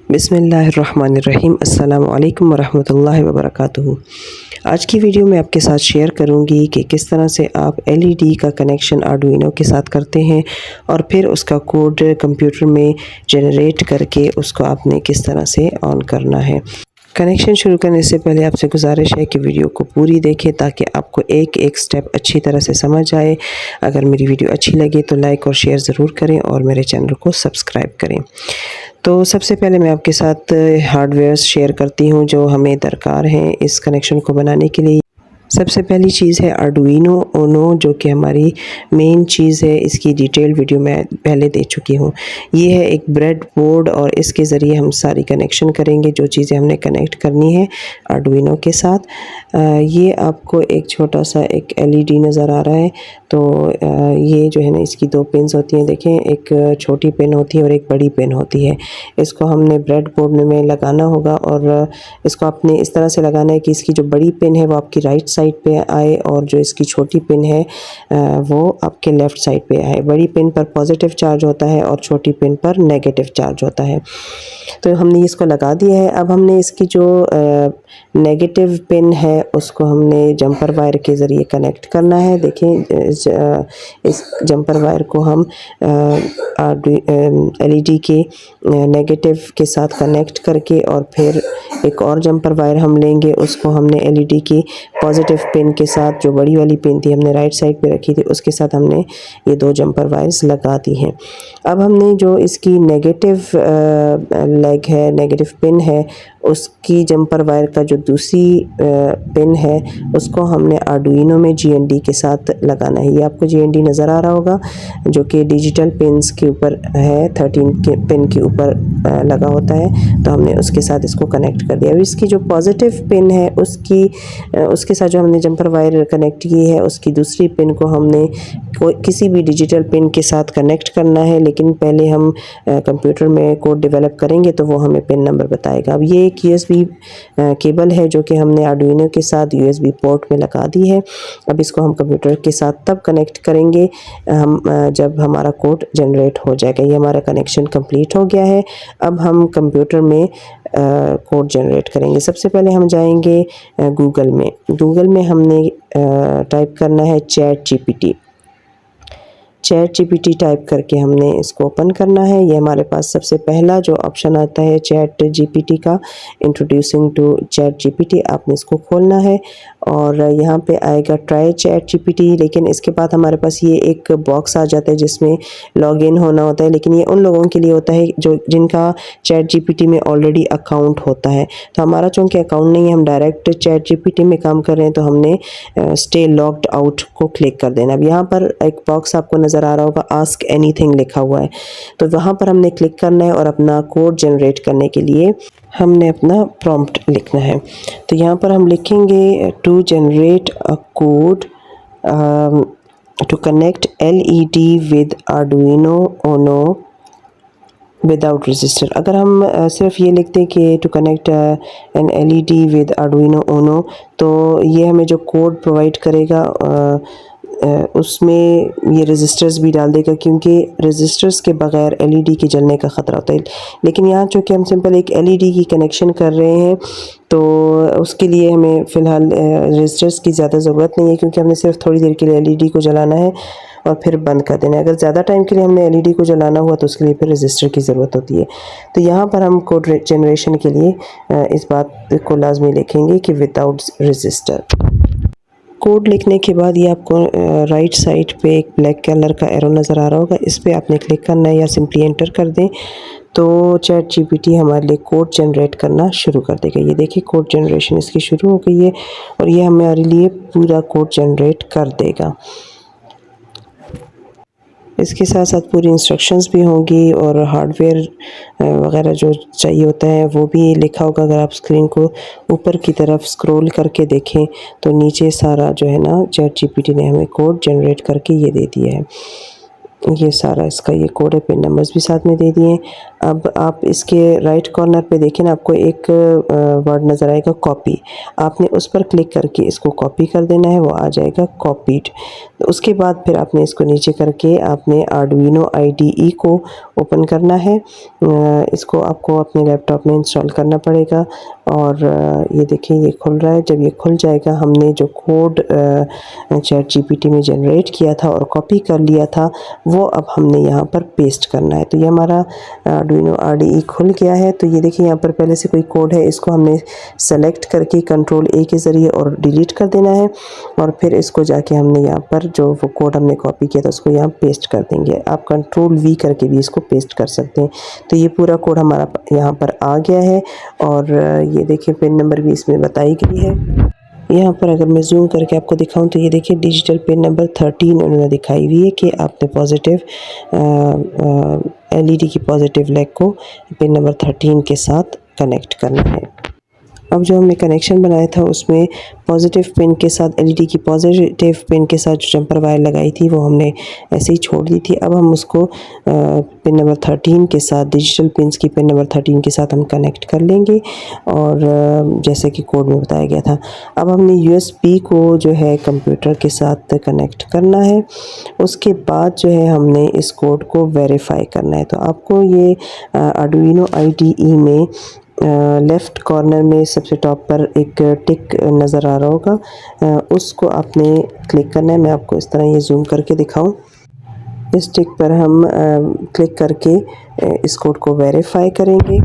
बिस्मिल्लाहिर्रहमानिर्रहीम अस्सलामु अलैकुम वरहमतुल्लाहि वबरकातुहू। आज की वीडियो में आपके साथ शेयर करूंगी कि किस तरह से आप एलईडी का कनेक्शन आर्डुइनो के साथ करते हैं और फिर उसका कोड कंप्यूटर में जनरेट करके उसको आपने किस तरह से ऑन करना है। कनेक्शन शुरू करने से पहले आपसे गुजारिश है कि वीडियो को पूरी देखें ताकि आपको एक एक स्टेप अच्छी तरह से समझ आए। अगर मेरी वीडियो अच्छी लगे तो लाइक और शेयर ज़रूर करें और मेरे चैनल को सब्सक्राइब करें। तो सबसे पहले मैं आपके साथ हार्डवेयर्स शेयर करती हूँ जो हमें दरकार हैं इस कनेक्शन को बनाने के लिए। सबसे पहली चीज़ है आर्डुइनो ओनो, जो कि हमारी मेन चीज़ है। इसकी डिटेल वीडियो मैं पहले दे चुकी हूँ। ये है एक ब्रेड बोर्ड और इसके ज़रिए हम सारी कनेक्शन करेंगे जो चीज़ें हमने कनेक्ट करनी है आर्डुइनो के साथ। ये आपको एक छोटा सा एक एलईडी नज़र आ रहा है। तो ये जो है ना, इसकी दो पिन्स होती हैं। देखें, एक छोटी पिन होती है और एक बड़ी पिन होती है। इसको हमने ब्रेड बोर्ड में लगाना होगा और इसको आपने इस तरह से लगाना है कि इसकी जो बड़ी पिन है वो आपकी राइट साइड पे आए और जो इसकी छोटी पिन है वो आपके लेफ़्ट साइड पे आए। बड़ी पिन पर पॉजिटिव चार्ज होता है और छोटी पिन पर नेगेटिव चार्ज होता है। तो हमने इसको लगा दिया है। अब हमने इसकी जो नेगेटिव पिन है उसको हमने जंपर वायर के ज़रिए कनेक्ट करना है। देखें, इस जंपर वायर को हम एलईडी के नेगेटिव के साथ कनेक्ट करके और फिर एक और जंपर वायर हम लेंगे, उसको हमने एलईडी की पॉजिटिव पिन के साथ, जो बड़ी वाली पिन थी हमने राइट साइड पे रखी थी, उसके साथ हमने ये दो जंपर वायर्स लगा दी हैं। अब हमने जो इसकी नेगेटिव लेग है, नेगेटिव पिन है, उसकी जंपर वायर का जो दूसरी पिन है उसको हमने आर्डुइनो में जीएनडी के साथ लगाना है। ये आपको जीएनडी नज़र आ रहा होगा जो कि डिजिटल पिन्स के ऊपर है, 13 के पिन के ऊपर लगा होता है। तो हमने उसके साथ इसको कनेक्ट कर दिया। अब इसकी जो पॉजिटिव पिन है उसके साथ जो हमने जंपर वायर कनेक्ट की है, उसकी दूसरी पिन को हमने किसी भी डिजिटल पिन के साथ कनेक्ट करना है। लेकिन पहले हम कंप्यूटर में कोड डेवलप करेंगे तो वो हमें पिन नंबर बताएगा। अब ये एक यूएसबी केबल है जो कि हमने आर्डुइनो के साथ यूएसबी पोर्ट में लगा दी है। अब इसको हम कंप्यूटर के साथ तब कनेक्ट करेंगे हम जब हमारा कोड जनरेट हो जाएगा। ये हमारा कनेक्शन कंप्लीट हो गया है। अब हम कंप्यूटर में कोड जनरेट करेंगे। सबसे पहले हम जाएंगे गूगल में। गूगल में हमने टाइप करना है चैट जीपीटी टाइप करके हमने इसको ओपन करना है। ये हमारे पास सबसे पहला जो ऑप्शन आता है चैट जीपीटी का, इंट्रोड्यूसिंग टू चैट जीपीटी, आपने इसको खोलना है और यहाँ पे आएगा ट्राई चैट जीपीटी। लेकिन इसके बाद हमारे पास ये एक बॉक्स आ जाता है जिसमें लॉगिन होना होता है। लेकिन ये उन लोगों के लिए होता है जो जिनका चैट जीपीटी में ऑलरेडी अकाउंट होता है। तो हमारा चूँकि अकाउंट नहीं है, हम डायरेक्ट चैट जीपीटी में काम कर रहे हैं, तो हमने स्टे लॉग्ड आउट को क्लिक कर देना। अब यहाँ पर एक बॉक्स आपको नज़र आ रहा होगा, आस्क एनीथिंग लिखा हुआ है, तो वहाँ पर हमने क्लिक करना है और अपना कोड जनरेट करने के लिए हमने अपना प्रॉम्प्ट लिखना है। तो यहाँ पर हम लिखेंगे to generate a code to connect LED with Arduino Uno without register. अगर हम सिर्फ ये लिखते हैं कि to connect an LED with Arduino Uno, तो ये हमें जो कोड प्रोवाइड करेगा उसमें ये रजिस्टर्स भी डाल देगा, क्योंकि रजिस्टर्स के बगैर एलईडी के जलने का ख़तरा होता है। लेकिन यहाँ चूँकि हम सिंपल एक एलईडी की कनेक्शन कर रहे हैं तो उसके लिए हमें फ़िलहाल रजिस्टर्स की ज़्यादा ज़रूरत नहीं है, क्योंकि हमने सिर्फ थोड़ी देर के लिए एलईडी को जलाना है और फिर बंद कर देना है। अगर ज़्यादा टाइम के लिए हमने एलईडी को जलाना हुआ तो उसके लिए फिर रजिस्टर की ज़रूरत होती है। तो यहाँ पर हम कोड जनरेशन के लिए इस बात को लाजमी लिखेंगे कि विदाउट रजिस्टर। कोड लिखने के बाद ये आपको राइट साइड पे एक ब्लैक कलर का एरो नज़र आ रहा होगा, इस पर आपने क्लिक करना है या सिंपली एंटर कर दें तो चैट जीपीटी हमारे लिए कोड जनरेट करना शुरू कर देगा। ये देखिए, कोड जनरेशन इसकी शुरू हो गई है और ये हमारे लिए पूरा कोड जनरेट कर देगा। इसके साथ साथ पूरी इंस्ट्रक्शंस भी होंगी और हार्डवेयर वगैरह जो चाहिए होता है वो भी लिखा होगा। अगर आप स्क्रीन को ऊपर की तरफ स्क्रॉल करके देखें तो नीचे सारा जो है ना, चैट जीपीटी ने हमें कोड जनरेट करके ये दे दिया है। ये सारा इसका ये कोड है, पिन नंबर्स भी साथ में दे दिए हैं। अब आप इसके राइट कॉर्नर पे देखें ना, आपको एक वर्ड नज़र आएगा कॉपी। आपने उस पर क्लिक करके इसको कॉपी कर देना है, वो आ जाएगा कॉपीड। उसके बाद फिर आपने इसको नीचे करके आपने आर्डुइनो IDE को ओपन करना है। इसको आपको अपने लैपटॉप में इंस्टॉल करना पड़ेगा और ये देखिए ये खुल रहा है। जब ये खुल जाएगा, हमने जो कोड ChatGPT में जनरेट किया था और कॉपी कर लिया था, वो अब हमने यहाँ पर पेस्ट करना है। तो ये हमारा आर्डुइनो IDE खुल गया है। तो ये देखिए यहाँ पर पहले से कोई कोड है, इसको हमने सेलेक्ट करके Ctrl+A के ज़रिए और डिलीट कर देना है और फिर इसको जाके हमने यहाँ पर जो वो कोड हमने कॉपी किया था उसको यहाँ पेस्ट कर देंगे। आप Ctrl+V करके भी इसको पेस्ट कर सकते हैं। तो ये पूरा कोड हमारा यहाँ पर आ गया है और ये देखिए पिन नंबर भी इसमें बताई गई है। यहाँ पर अगर मैं जूम करके आपको दिखाऊं तो ये देखिए डिजिटल पिन नंबर 13 उन्होंने दिखाई हुई है कि आपने पॉजिटिव LED की पॉजिटिव लेग को पिन नंबर 13 के साथ कनेक्ट करना है। अब जो हमने कनेक्शन बनाया था उसमें पॉजिटिव पिन के साथ LED की पॉजिटिव पिन के साथ जो जंपर वायर लगाई थी वो हमने ऐसे ही छोड़ दी थी। अब हम उसको पिन नंबर 13 के साथ, डिजिटल पिन्स की पिन नंबर 13 के साथ हम कनेक्ट कर लेंगे और जैसे कि कोड में बताया गया था। अब हमने USB को जो है कंप्यूटर के साथ कनेक्ट करना है। उसके बाद जो है हमने इस कोड को वेरीफाई करना है। तो आपको ये आर्डुइनो IDE में लेफ़्ट कॉर्नर में सबसे टॉप पर एक टिक नज़र आ रहा होगा, उसको आपने क्लिक करना है। मैं आपको इस तरह ये जूम करके दिखाऊं। इस टिक पर हम क्लिक करके इस कोड को वेरीफाई करेंगे।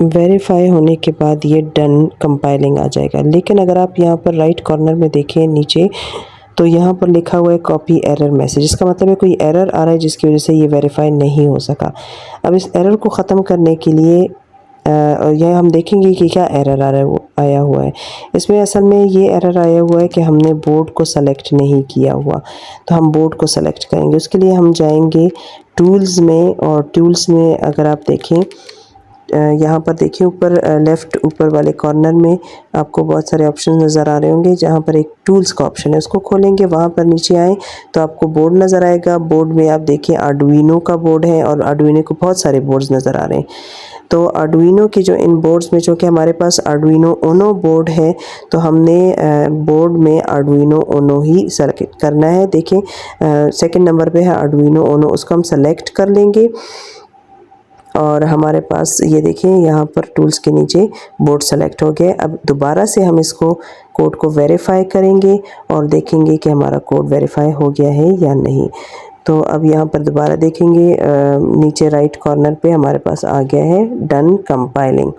वेरीफाई होने के बाद ये डन कंपाइलिंग आ जाएगा। लेकिन अगर आप यहाँ पर राइट कॉर्नर में देखें नीचे, तो यहाँ पर लिखा हुआ है कॉपी एरर मैसेज। इसका मतलब है कोई एरर आ रहा है जिसकी वजह से ये वेरीफाई नहीं हो सका। अब इस एरर को ख़त्म करने के लिए यह हम देखेंगे कि क्या एरर आया हुआ है। इसमें असल में ये एरर आया हुआ है कि हमने बोर्ड को सेलेक्ट नहीं किया हुआ। तो हम बोर्ड को सेलेक्ट करेंगे। उसके लिए हम जाएंगे टूल्स में और टूल्स में अगर आप देखें, यहाँ पर देखिए ऊपर लेफ़्ट ऊपर वाले कॉर्नर में आपको बहुत सारे ऑप्शन नज़र आ रहे होंगे। जहाँ पर एक टूल्स का ऑप्शन है उसको खोलेंगे, वहाँ पर नीचे आएँ तो आपको बोर्ड नज़र आएगा। बोर्ड में आप देखिए आर्डुइनो का बोर्ड है और आर्डुइनो के बहुत सारे बोर्ड्स नज़र आ रहे हैं। तो आर्डुइनो की जो इन बोर्ड्स में, जो कि हमारे पास आर्डुइनो ओनो बोर्ड है, तो हमने बोर्ड में आर्डुइनो ओनो ही सेलेक्ट करना है। देखें सेकंड नंबर पे है आर्डुइनो ओनो, उसको हम सेलेक्ट कर लेंगे और हमारे पास ये देखें यहाँ पर टूल्स के नीचे बोर्ड सेलेक्ट हो गया। अब दोबारा से हम इसको कोड को वेरीफाई करेंगे और देखेंगे कि हमारा कोड वेरीफाई हो गया है या नहीं। तो अब यहाँ पर दोबारा देखेंगे, नीचे राइट कॉर्नर पे हमारे पास आ गया है डन कंपाइलिंग।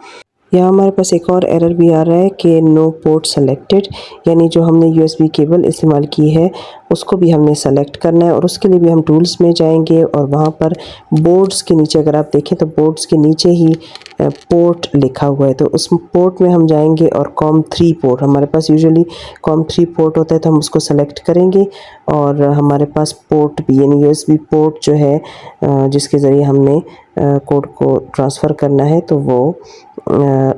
यहाँ हमारे पास एक और एरर भी आ रहा है कि नो पोर्ट सेलेक्टेड, यानी जो हमने USB केबल इस्तेमाल की है उसको भी हमने सेलेक्ट करना है और उसके लिए भी हम टूल्स में जाएंगे और वहाँ पर बोर्ड्स के नीचे अगर आप देखें तो बोर्ड्स के नीचे ही पोर्ट लिखा हुआ है। तो उस पोर्ट में हम जाएंगे और COM3 पोर्ट, हमारे पास यूजुअली COM3 पोर्ट होता है तो हम उसको सेलेक्ट करेंगे और हमारे पास पोर्ट भी यानी USB पोर्ट जो है जिसके ज़रिए हमने कोड को ट्रांसफ़र करना है तो वो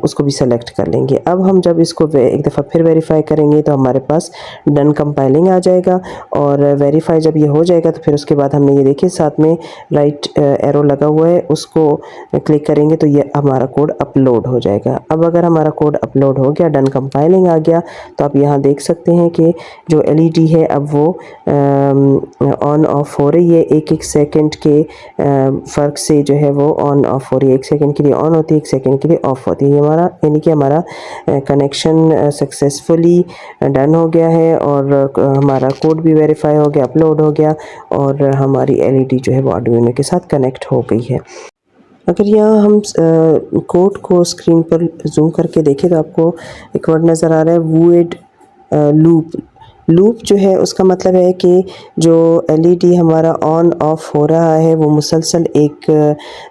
उसको भी सेलेक्ट कर लेंगे। अब हम जब इसको एक दफ़ा फिर वेरीफाई करेंगे तो हमारे पास डन कंपाइलिंग आ जाएगा और वेरीफाई जब ये हो जाएगा तो फिर उसके बाद हमने ये देखिए साथ में राइट एरो लगा हुआ है, उसको क्लिक करेंगे तो ये हमारा कोड अपलोड हो जाएगा। अब अगर हमारा कोड अपलोड हो गया, डन कंपाइलिंग आ गया, तो आप यहाँ देख सकते हैं कि जो LED है अब वो ऑन ऑफ हो रही है। एक एक सेकंड के फ़र्क से जो है वो ऑन ऑफ हो रही है। 1 सेकंड के लिए ऑन होती है, 1 सेकंड के लिए ऑफ होती है। हमारा यानी कि हमारा कनेक्शन सक्सेसफुली डन हो गया है और हमारा कोड भी वेरीफाई हो गया, अपलोड हो गया और हमारी LED जो है वो आर्डुइनो के साथ कनेक्ट हो गई है। अगर यहाँ हम कोड को स्क्रीन पर जूम करके देखें तो आपको एक वर्ड नज़र आ रहा है वूएड लूप। लूप जो है उसका मतलब है कि जो LED हमारा ऑन ऑफ हो रहा है वो मुसलसल एक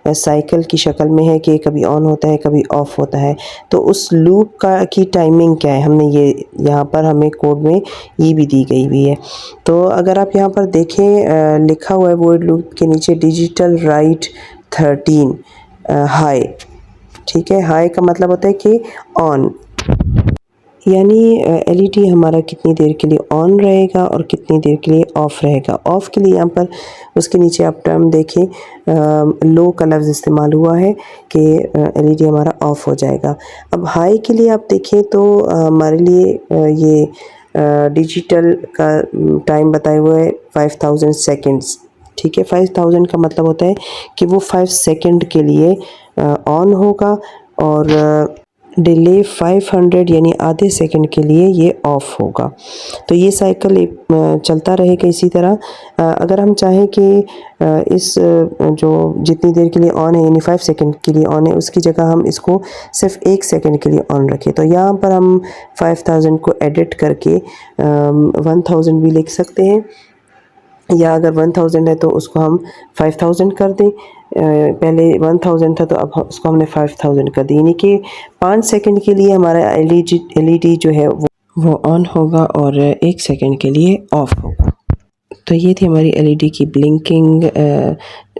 साइकिल की शक्ल में है कि कभी ऑन होता है कभी ऑफ होता है। तो उस लूप की टाइमिंग क्या है, हमने ये यहाँ पर हमें कोड में ये भी दी गई हुई है। तो अगर आप यहाँ पर देखें लिखा हुआ है वॉइड लूप के नीचे डिजिटल राइट 13 हाई, ठीक है। हाई का मतलब होता है कि ऑन, यानी LED हमारा कितनी देर के लिए ऑन रहेगा और कितनी देर के लिए ऑफ़ रहेगा। ऑफ़ के लिए यहाँ पर उसके नीचे आप टर्म देखें, लो का लफ्ज़ इस्तेमाल हुआ है कि LED हमारा ऑफ़ हो जाएगा। अब हाई के लिए आप देखें तो हमारे लिए ये डिजिटल का टाइम बताए हुए है 5000 सेकेंड्स। ठीक है, 5000 का मतलब होता है कि वो 5 सेकंड के लिए ऑन होगा और डिले 500 यानी आधे सेकंड के लिए ये ऑफ़ होगा। तो ये साइकिल चलता रहेगा इसी तरह। अगर हम चाहें कि इस जो जितनी देर के लिए ऑन है यानी 5 सेकंड के लिए ऑन है, उसकी जगह हम इसको सिर्फ 1 सेकंड के लिए ऑन रखें, तो यहाँ पर हम 5000 को एडिट करके 1000 भी लिख सकते हैं, या अगर 1000 है तो उसको हम 5000 कर दें। पहले 1000 था तो अब उसको हमने 5000 कर दी, यानी कि 5 सेकंड के लिए हमारा एलईडी जो है वो ऑन होगा और 1 सेकंड के लिए ऑफ होगा। तो ये थी हमारी एलईडी की ब्लिंकिंग,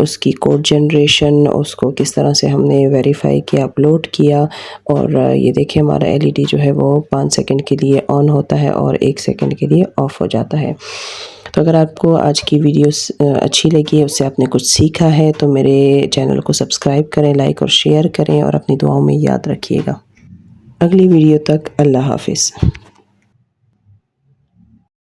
उसकी कोड जनरेशन, उसको किस तरह से हमने वेरीफाई किया, अपलोड किया। और ये देखिए हमारा एलईडी जो है वो 5 सेकंड के लिए ऑन होता है और 1 सेकंड के लिए ऑफ़ हो जाता है। तो अगर आपको आज की वीडियोस अच्छी लगी है, उससे आपने कुछ सीखा है, तो मेरे चैनल को सब्सक्राइब करें, लाइक और शेयर करें और अपनी दुआओं में याद रखिएगा। अगली वीडियो तक अल्लाह हाफ़िज़।